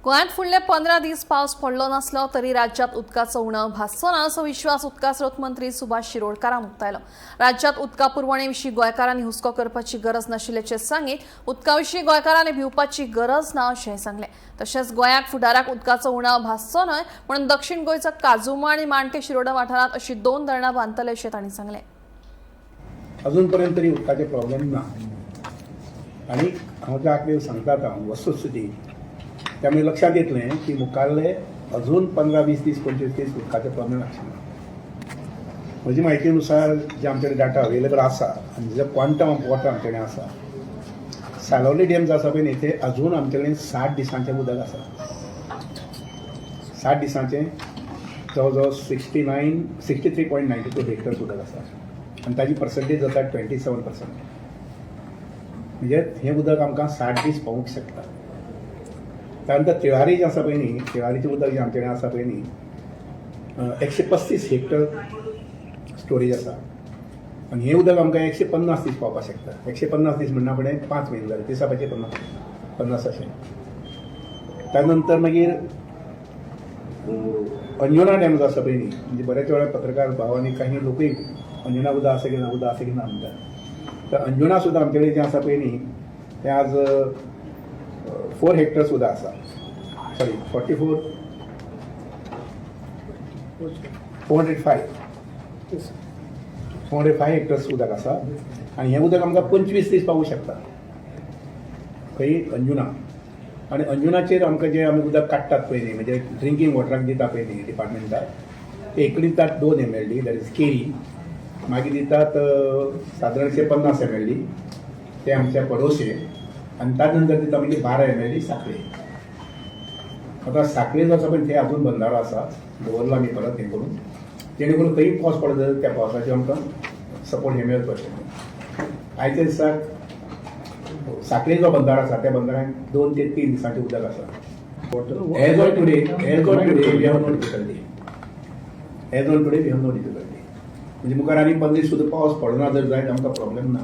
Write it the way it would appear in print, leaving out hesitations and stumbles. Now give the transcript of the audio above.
गोंयांत फुडले 15 दीस पावस पडलो नासलो तरी राज्यात उदकाचो उणाव भासचो ना असो विश्वास उदका स्रोत मंत्री सुभाष शिरोडकारान उक्तायलो। राज्यात उदका पुरवणे विशीं गोंयकारांनी हुस्को करपाची गरज नाशिल्ल्याचे सांगीत उदका विशीं गोंयकारांनी भिवपाची गरज ना अशेंय सांगलें। तशेंच गोंयाक फुडाराक उदकाचो उणाव भासचो न्हय म्हणून दक्षिण गोंयचो काजुमा आनी माणटे शिरोडा वाठारांत अशीं 2 धरणां बांदतले अशें तांणी सांगलें। अजून पर्यंत तरी उदकाचे प्रॉब्लेम ना आणि हांव ज्या आंकडे सांगतात वस्तुस्थिती त्यामुळे लक्षात येतलें की मुखारले अजून 15-20 दीस 25 दीस उदकाचे प्रॉब्लेम आसना। म्हजी म्हायतीनुसार जे आमचे डाटा अवेलेबल आसा आनी जो क्वांटम ऑफ वॉटर आमचे कडेन आसा सालोली डॅम जो आसा पळय न्ही ते अजून आमचे कडेन 60 दिसांचें उदक आसा। 60 दिसांचें जवळ जवळ 63.92 हेक्टर्स उदक आसा आनी ताजी पर्संटेज जाता 27%। म्हणजे हें उदक आमकां 60 दीस पावूंक शकता। त्यानंतर तिळारी जे आसा पळय न्ही तिळारीचें उदक जें आमचे कडेन आसा पळय न्ही 135 हेक्टर स्टोरेज आसा आनी हें उदक आमकां 150 दीस पावपाक शकता। 150 दीस म्हणना फुडें 5 म्हयने जाले दिसापाचे 50 अशें। त्यानंतर मागीर अंजुना डॅम जो आसा पळय न्ही म्हणजे बरेच वेळा पत्रकार भाव आनी काही लोकूय अंजुना उदक आसा की ना उदक आसा की ना म्हणटात। तर अंजुना सुद्दां आमचे कडेन जें आसा पळय न्ही तें आज 4 हेक्टर्स उदक आसा। सॉरी 405 हेक्टर्स उदक आसा आनी हें उदक आमकां 25 दीस पावूंक शकता खंय अंजुना। आनी अंजुनाचेर आमकां जें आमी उदक काडटात पळय न्ही म्हणजे ड्रिंकींग वॉटराक दिता पळय न्ही डिपार्टमेंटाक ते एक दितात 2 mld दॅट इज केरी, मागीर दितात सादारणशे 50 mld ते आमच्या पडोशे आनी ताजे नंतर दिता म्हणजे 12 mld साखळे। आतां साखळे जो आसा पळय ते अजून बंदारो आसा दवरला आमी परत हें करून जेणे करून खंय पावस पडत जाल्यार त्या पावसाचें आमकां सपोर्ट हे मेळचो अशें। आयच्या दिसाक साखळे जो बंदारो आसा त्या बंदारान 2 ते 3 दिसांचें उदक आसा। As on today we have no difficulty. म्हणजे मुखार आनी 15 दीस सुद्दां पावस पडना जर जायत आमकां प्रॉब्लेम ना।